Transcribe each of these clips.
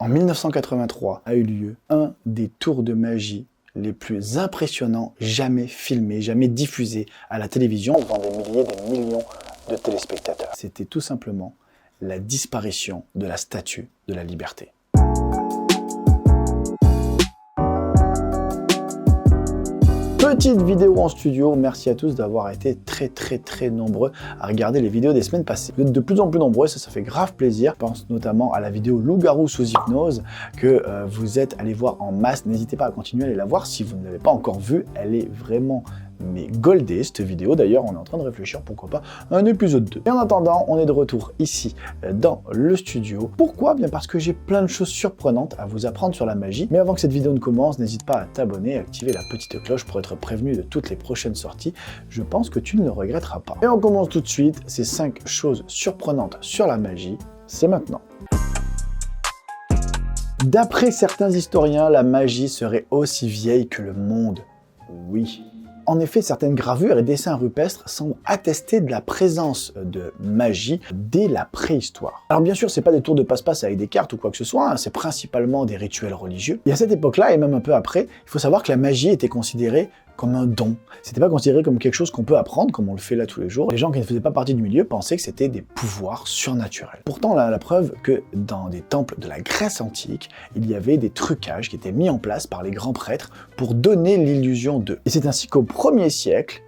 En 1983 a eu lieu un des tours de magie les plus impressionnants jamais filmés, jamais diffusés à la télévision devant des milliers, des millions de téléspectateurs. C'était tout simplement la disparition de la Statue de la Liberté. Petite vidéo en studio, merci à tous d'avoir été très nombreux à regarder les vidéos des semaines passées. Vous êtes de plus en plus nombreux, ça fait grave plaisir. Je pense notamment à la vidéo Loup-garou sous hypnose que vous êtes allés voir en masse. N'hésitez pas à continuer à aller la voir si vous ne l'avez pas encore vue. Elle est vraiment goldée cette vidéo. D'ailleurs, on est en train de réfléchir, pourquoi pas, à un épisode 2. Et en attendant, on est de retour ici dans le studio. Pourquoi ? Bien parce que j'ai plein de choses surprenantes à vous apprendre sur la magie. Mais avant que cette vidéo ne commence, n'hésite pas à t'abonner et activer la petite cloche pour être prévenu de toutes les prochaines sorties. Je pense que tu ne le regretteras pas. Et on commence tout de suite. Ces 5 choses surprenantes sur la magie, c'est maintenant. D'après certains historiens, la magie serait aussi vieille que le monde. Oui. En effet, certaines gravures et dessins rupestres semblent attester de la présence de magie dès la préhistoire. Alors bien sûr, c'est pas des tours de passe-passe avec des cartes ou quoi que ce soit, hein, c'est principalement des rituels religieux. Et à cette époque-là, et même un peu après, il faut savoir que la magie était considérée comme un don. C'était pas considéré comme quelque chose qu'on peut apprendre, comme on le fait là tous les jours. Les gens qui ne faisaient pas partie du milieu pensaient que c'était des pouvoirs surnaturels. Pourtant, la preuve que dans des temples de la Grèce antique, il y avait des trucages qui étaient mis en place par les grands prêtres pour donner l'illusion d'eux. Et c'est ainsi qu'au 1er siècle,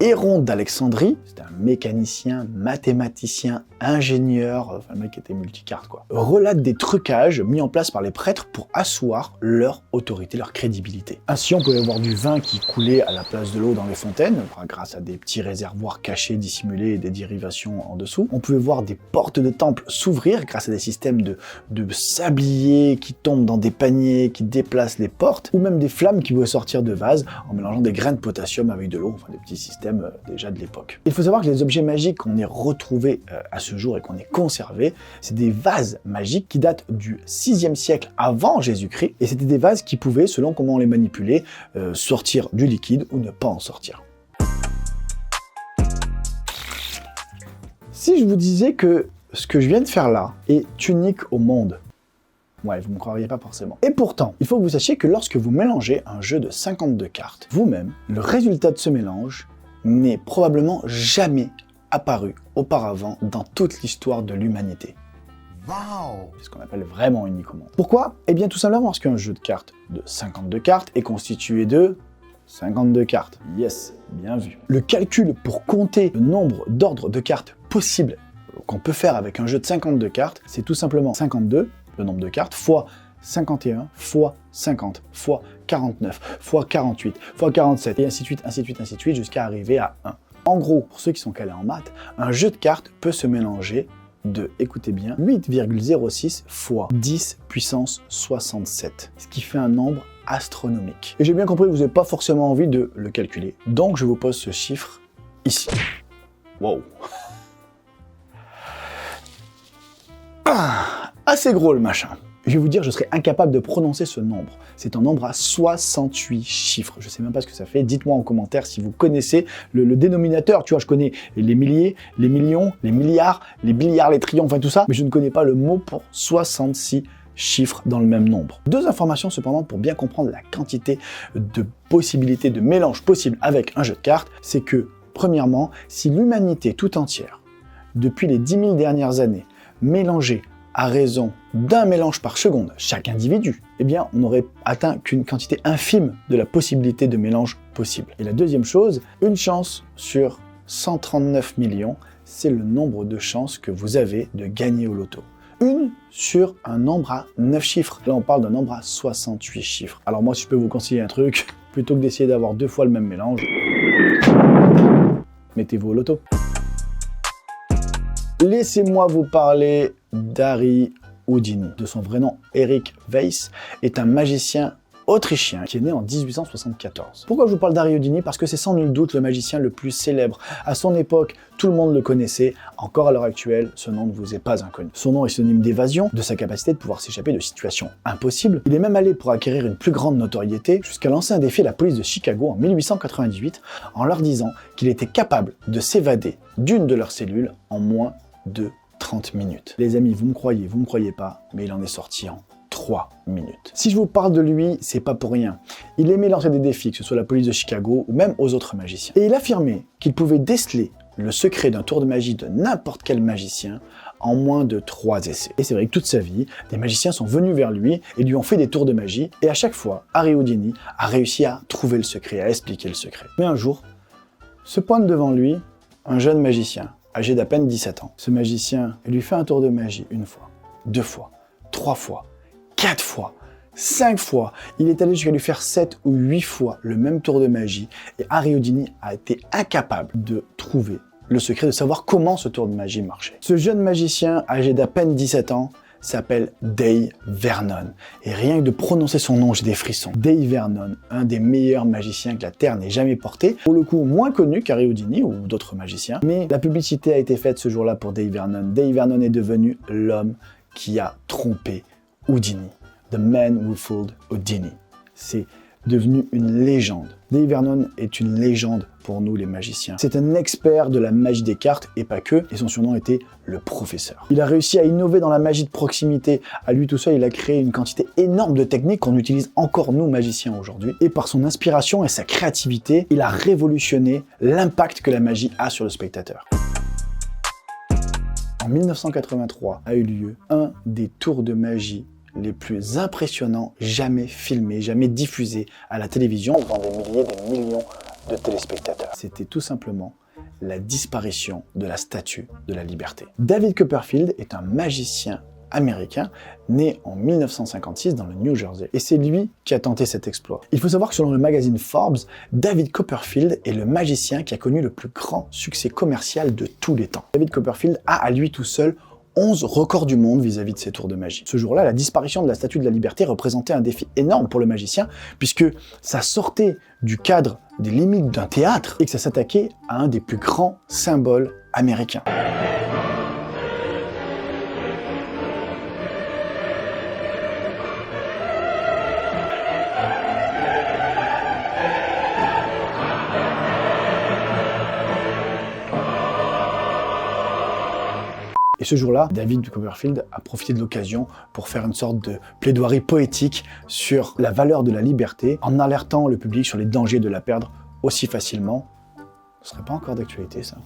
Héron d'Alexandrie, c'est un mécanicien, mathématicien, ingénieur, enfin le mec était multicarte quoi, relate des trucages mis en place par les prêtres pour asseoir leur autorité, leur crédibilité. Ainsi, on pouvait voir du vin qui coulait à la place de l'eau dans les fontaines, grâce à des petits réservoirs cachés, dissimulés et des dérivations en dessous. On pouvait voir des portes de temple s'ouvrir grâce à des systèmes de sabliers qui tombent dans des paniers, qui déplacent les portes, ou même des flammes qui pouvaient sortir de vases en mélangeant des grains de potassium avec de l'eau, enfin des petits systèmes déjà de l'époque. Il faut savoir que les objets magiques qu'on ait retrouvés à ce jour et qu'on ait conservés, c'est des vases magiques qui datent du 6e siècle avant Jésus-Christ, et c'était des vases qui pouvaient, selon comment on les manipulait, sortir du liquide ou ne pas en sortir. Si je vous disais que ce que je viens de faire là est unique au monde, ouais, vous ne me croiriez pas forcément. Et pourtant, il faut que vous sachiez que lorsque vous mélangez un jeu de 52 cartes, vous-même, le résultat de ce mélange n'est probablement jamais apparu auparavant dans toute l'histoire de l'humanité. Waouh! C'est ce qu'on appelle vraiment unique au monde. Pourquoi? Eh bien tout simplement parce qu'un jeu de cartes de 52 cartes est constitué de 52 cartes. Yes, bien vu. Le calcul pour compter le nombre d'ordres de cartes possibles qu'on peut faire avec un jeu de 52 cartes, c'est tout simplement 52, le nombre de cartes, fois 51, fois 50, fois 49, fois 48, fois 47, et ainsi de suite, jusqu'à arriver à 1. En gros, pour ceux qui sont calés en maths, un jeu de cartes peut se mélanger de, écoutez bien, 8,06 fois 10 puissance 67, ce qui fait un nombre astronomique. Et j'ai bien compris que vous n'avez pas forcément envie de le calculer, donc je vous pose ce chiffre ici. Wow. Assez gros le machin. Je vais vous dire, je serais incapable de prononcer ce nombre. C'est un nombre à 68 chiffres. Je sais même pas ce que ça fait. Dites-moi en commentaire si vous connaissez le dénominateur. Tu vois, je connais les milliers, les millions, les milliards, les billiards, les trillions, enfin tout ça. Mais je ne connais pas le mot pour 66 chiffres dans le même nombre. 2 informations cependant pour bien comprendre la quantité de possibilités de mélange possible avec un jeu de cartes. C'est que, premièrement, si l'humanité tout entière, depuis les 10 000 dernières années, mélangeait à raison d'un mélange par seconde, chaque individu, eh bien, on n'aurait atteint qu'une quantité infime de la possibilité de mélange possible. Et la deuxième chose, une chance sur 139 millions, c'est le nombre de chances que vous avez de gagner au loto. Une sur un nombre à 9 chiffres. Là, on parle d'un nombre à 68 chiffres. Alors moi, si je peux vous conseiller un truc, plutôt que d'essayer d'avoir 2 fois le même mélange, mettez-vous au loto. Laissez-moi vous parler d'Harry Houdini. De son vrai nom, Eric Weiss, est un magicien autrichien qui est né en 1874. Pourquoi je vous parle d'Harry Houdini? Parce que c'est sans nul doute le magicien le plus célèbre. À son époque, tout le monde le connaissait. Encore à l'heure actuelle, ce nom ne vous est pas inconnu. Son nom est synonyme d'évasion, de sa capacité de pouvoir s'échapper de situations impossibles. Il est même allé pour acquérir une plus grande notoriété jusqu'à lancer un défi à la police de Chicago en 1898 en leur disant qu'il était capable de s'évader d'une de leurs cellules en moins de 30 minutes. Les amis, vous me croyez pas, mais il en est sorti en 3 minutes. Si je vous parle de lui, c'est pas pour rien. Il aimait lancer des défis, que ce soit à la police de Chicago ou même aux autres magiciens. Et il affirmait qu'il pouvait déceler le secret d'un tour de magie de n'importe quel magicien en moins de 3 essais. Et c'est vrai que toute sa vie, des magiciens sont venus vers lui et lui ont fait des tours de magie, et à chaque fois, Harry Houdini a réussi à trouver le secret, à expliquer le secret. Mais un jour, se pointe devant lui un jeune magicien, âgé d'à peine 17 ans. Ce magicien lui fait un tour de magie 1 fois, 2 fois, 3 fois, 4 fois, 5 fois. Il est allé jusqu'à lui faire 7 ou 8 fois le même tour de magie, et Harry Houdini a été incapable de trouver le secret, de savoir comment ce tour de magie marchait. Ce jeune magicien, âgé d'à peine 17 ans, s'appelle Dave Vernon. Et rien que de prononcer son nom, j'ai des frissons. Dave Vernon, un des meilleurs magiciens que la Terre n'ait jamais porté. Pour le coup, moins connu qu'Harry Houdini ou d'autres magiciens. Mais la publicité a été faite ce jour-là pour Dave Vernon. Dave Vernon est devenu l'homme qui a trompé Houdini. The man who fooled Houdini. C'est devenu une légende. Dave Vernon est une légende pour nous les magiciens. C'est un expert de la magie des cartes et pas que, et son surnom était le professeur. Il a réussi à innover dans la magie de proximité. À lui tout seul, il a créé une quantité énorme de techniques qu'on utilise encore nous magiciens aujourd'hui. Et par son inspiration et sa créativité, il a révolutionné l'impact que la magie a sur le spectateur. En 1983 a eu lieu un des tours de magie les plus impressionnants jamais filmés, jamais diffusés à la télévision devant des milliers, des millions de téléspectateurs. C'était tout simplement la disparition de la Statue de la Liberté. David Copperfield est un magicien américain né en 1956 dans le New Jersey. Et c'est lui qui a tenté cet exploit. Il faut savoir que selon le magazine Forbes, David Copperfield est le magicien qui a connu le plus grand succès commercial de tous les temps. David Copperfield a à lui tout seul 11 records du monde vis-à-vis de ses tours de magie. Ce jour-là, la disparition de la Statue de la Liberté représentait un défi énorme pour le magicien, puisque ça sortait du cadre des limites d'un théâtre et que ça s'attaquait à un des plus grands symboles américains. Et ce jour-là, David Copperfield a profité de l'occasion pour faire une sorte de plaidoirie poétique sur la valeur de la liberté, en alertant le public sur les dangers de la perdre aussi facilement. Ce serait pas encore d'actualité, ça.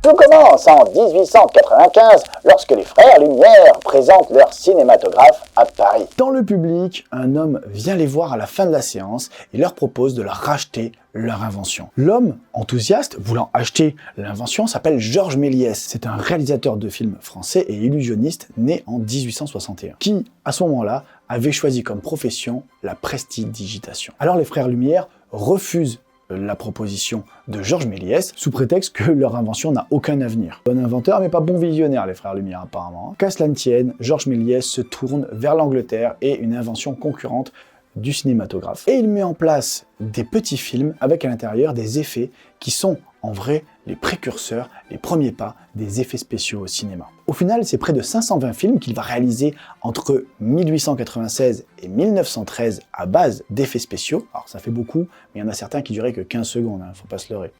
Tout commence en 1895, lorsque les frères Lumière présentent leur cinématographe à Paris. Dans le public, un homme vient les voir à la fin de la séance et leur propose de leur racheter leur invention. L'homme, enthousiaste, voulant acheter l'invention, s'appelle Georges Méliès. C'est un réalisateur de films français et illusionniste né en 1861, qui, à ce moment-là, avait choisi comme profession la prestidigitation. Alors les frères Lumière refusent la proposition de Georges Méliès, sous prétexte que leur invention n'a aucun avenir. Bon inventeur, mais pas bon visionnaire, les frères Lumière apparemment. Qu'à cela ne tienne, Georges Méliès se tourne vers l'Angleterre et une invention concurrente du cinématographe. Et il met en place des petits films avec à l'intérieur des effets qui sont en vrai les précurseurs, les premiers pas des effets spéciaux au cinéma. Au final, c'est près de 520 films qu'il va réaliser entre 1896 et 1913 à base d'effets spéciaux. Alors ça fait beaucoup, mais il y en a certains qui duraient que 15 secondes, hein, faut pas se leurrer.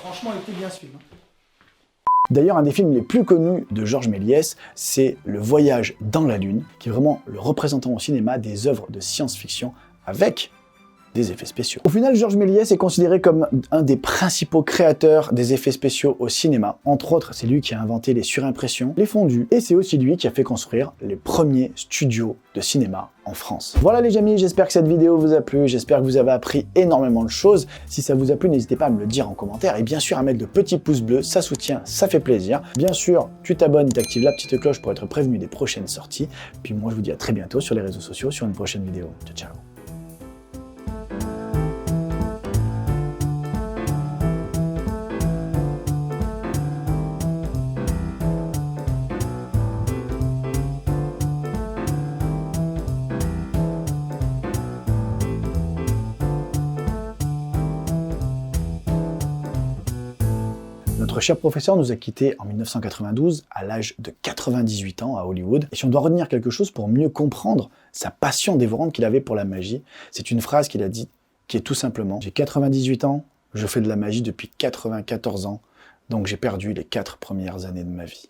Franchement, il était bien ce film. D'ailleurs, un des films les plus connus de Georges Méliès, c'est Le Voyage dans la Lune, qui est vraiment le représentant au cinéma des œuvres de science-fiction avec des effets spéciaux. Au final, Georges Méliès est considéré comme un des principaux créateurs des effets spéciaux au cinéma. Entre autres, c'est lui qui a inventé les surimpressions, les fondus, et c'est aussi lui qui a fait construire les premiers studios de cinéma en France. Voilà les amis, j'espère que cette vidéo vous a plu, j'espère que vous avez appris énormément de choses. Si ça vous a plu, n'hésitez pas à me le dire en commentaire et bien sûr à mettre de petits pouces bleus, ça soutient, ça fait plaisir. Bien sûr, tu t'abonnes, tu actives la petite cloche pour être prévenu des prochaines sorties. Puis moi, je vous dis à très bientôt sur les réseaux sociaux, sur une prochaine vidéo. Ciao, ciao. Notre Notre cher professeur nous a quittés en 1992 à l'âge de 98 ans à Hollywood. Et si on doit retenir quelque chose pour mieux comprendre sa passion dévorante qu'il avait pour la magie, c'est une phrase qu'il a dit qui est tout simplement « J'ai 98 ans, je fais de la magie depuis 94 ans, donc j'ai perdu les 4 premières années de ma vie ».